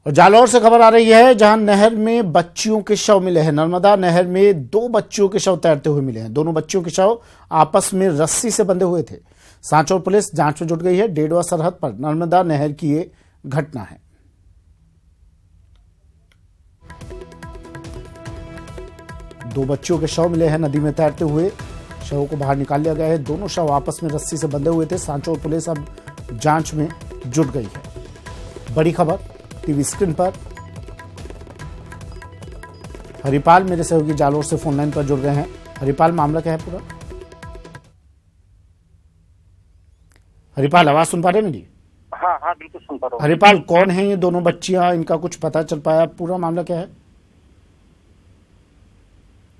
और जालौर से खबर आ रही है जहां नहर में बच्चियों के शव मिले हैं। नर्मदा नहर में 2 बच्चियों के शव तैरते हुए मिले हैं। दोनों बच्चियों के शव आपस में रस्सी से बंधे हुए थे। सांचौर पुलिस जांच में जुट गई है। डेडवा सरहद पर नर्मदा नहर की ये घटना है। दो बच्चियों के शव मिले हैं नदी में तैरते हुए। शवों को बाहर निकाल लिया गया है। दोनों शव आपस में रस्सी से बंधे हुए थे। सांचौर पुलिस अब जांच में जुट गई है। बड़ी खबर टीवी स्क्रीन पर। हरिपाल मेरे सहयोगी जालौर से फोन लाइन पर जुड़ गए हैं। हरिपाल, मामला क्या है पूरा? हरिपाल, आवाज सुन पा रहे हैं मेरी? हाँ, बिल्कुल सुन पा रहा हूँ। हरिपाल, कौन है ये दोनों बच्चियां? इनका कुछ पता चल पाया? पूरा मामला क्या है?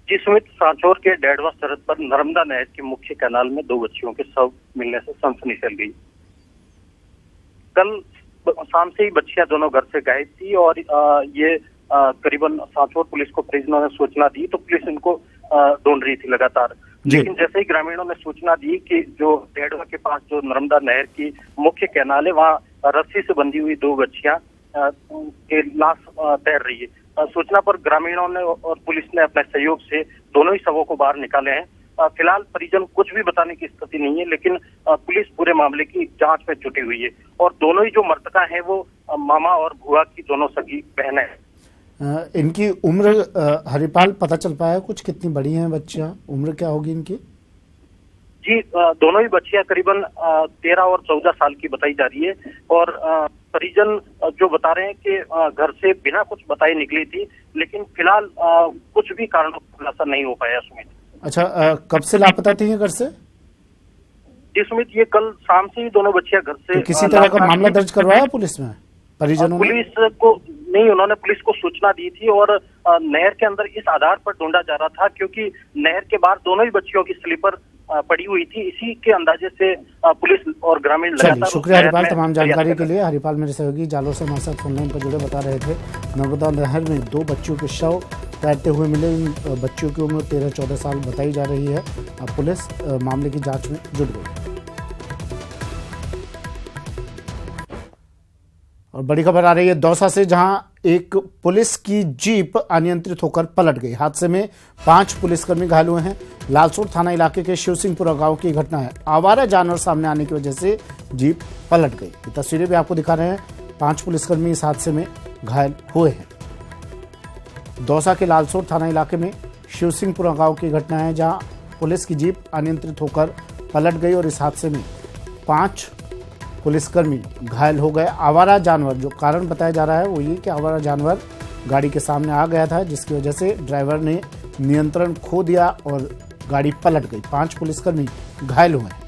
जी सुमित, सांचौर के डेडवा सरहद पर नर्मदा नहर के मुख्य कैनाल में 2 बच्चियों के शव मिलने से सनसनी फैल गई। कल शाम से ही बच्चियां दोनों घर से गायब थी और ये करीबन सांचौर पुलिस को परिजनों ने सूचना दी तो पुलिस इनको ढूंढ रही थी लगातार। लेकिन जैसे ही ग्रामीणों ने सूचना दी कि जो डेडवा के पास जो नर्मदा नहर की मुख्य कैनाल है वहाँ रस्सी से बंधी हुई 2 बच्चियां के लाश तैर रही है, सूचना पर ग्रामीणों ने और पुलिस ने अपने सहयोग से दोनों ही शवों को बाहर निकाले हैं। फिलहाल परिजन कुछ भी बताने की स्थिति नहीं है, लेकिन पुलिस पूरे मामले की जांच में जुटी हुई है और दोनों ही जो मृतका हैं वो मामा और बुआ की दोनों सगी बहनें हैं। इनकी उम्र हरिपाल पता चल पाया कुछ? कितनी बड़ी हैं बच्चियां? उम्र क्या होगी इनकी? जी, दोनों ही बच्चियां करीबन 13 और 14 साल की बताई जा रही है और परिजन जो बता रहे हैं कि घर से बिना कुछ बताए निकली थी, लेकिन फिलहाल कुछ भी कारणों का खुलासा नहीं हो पाया। सुमित, अच्छा, कब से लापता थी ये घर से? जी सुमित, ये कल शाम से ही दोनों बच्चियां घर से। तो किसी तरह का मामला दर्ज करवाया पुलिस में परिजनों ने? पुलिस को नहीं, उन्होंने पुलिस को सूचना दी थी और नहर के अंदर इस आधार पर ढूंढा जा रहा था क्योंकि नहर के बाहर दोनों ही बच्चियों की स्लीपर पड़ी हुई थी। इसी के अंदाजे से पुलिस और ग्रामीण लगातार। शुक्रिया हरिपाल तमाम जानकारी के लिए। हरिपाल मेरे सहयोगी जालौर से हमारे साथ फोन लाइन पर जुड़े बता रहे थे नर्मदा नहर में 2 बच्चियों के शव तैरते हुए मिले। इन बच्चियों की उम्र 13-14 साल बताई जा रही है। अब पुलिस मामले की जांच में जुट गई। और बड़ी खबर आ रही है दौसा से, जहां एक पुलिस की जीप अनियंत्रित होकर पलट गई। हादसे में 5 पुलिसकर्मी घायल हुए हैं। लालसोट थाना इलाके के शिवसिंहपुरा गांव की घटना है। आवारा जानवर सामने आने की वजह से जीप पलट गई। ये तस्वीरें भी आपको दिखा रहे हैं। 5 पुलिसकर्मी इस हादसे में घायल हुए हैं। दौसा के लालसोट थाना इलाके में शिवसिंहपुरा गांव की घटना है, जहां पुलिस की जीप अनियंत्रित होकर पलट गई और इस हादसे में 5 पुलिसकर्मी घायल हो गए। आवारा जानवर, जो कारण बताया जा रहा है वो ये कि आवारा जानवर गाड़ी के सामने आ गया था, जिसकी वजह से ड्राइवर ने नियंत्रण खो दिया और गाड़ी पलट गई। 5 पुलिसकर्मी घायल हुए हैं।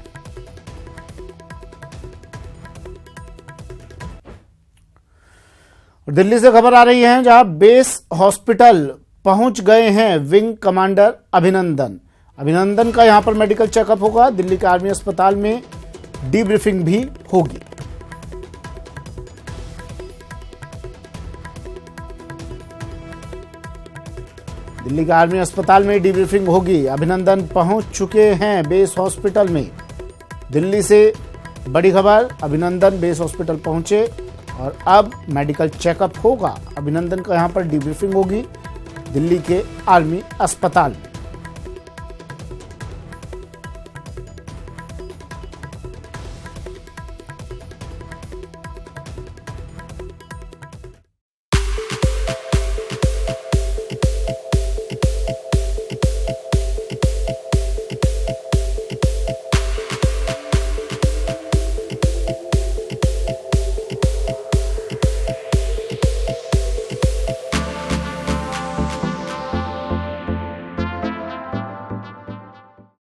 दिल्ली से खबर आ रही है, जहां बेस हॉस्पिटल पहुंच गए हैं विंग कमांडर अभिनंदन। अभिनंदन का यहां पर मेडिकल चेकअप होगा। दिल्ली के आर्मी अस्पताल में डीब्रीफिंग भी होगी। दिल्ली के आर्मी अस्पताल में डीब्रीफिंग होगी। अभिनंदन पहुंच चुके हैं बेस हॉस्पिटल में। दिल्ली से बड़ी खबर, अभिनंदन बेस हॉस्पिटल पहुंचे और अब मेडिकल चेकअप होगा। अभिनंदन का यहां पर डीब्रीफिंग होगी दिल्ली के आर्मी अस्पताल में।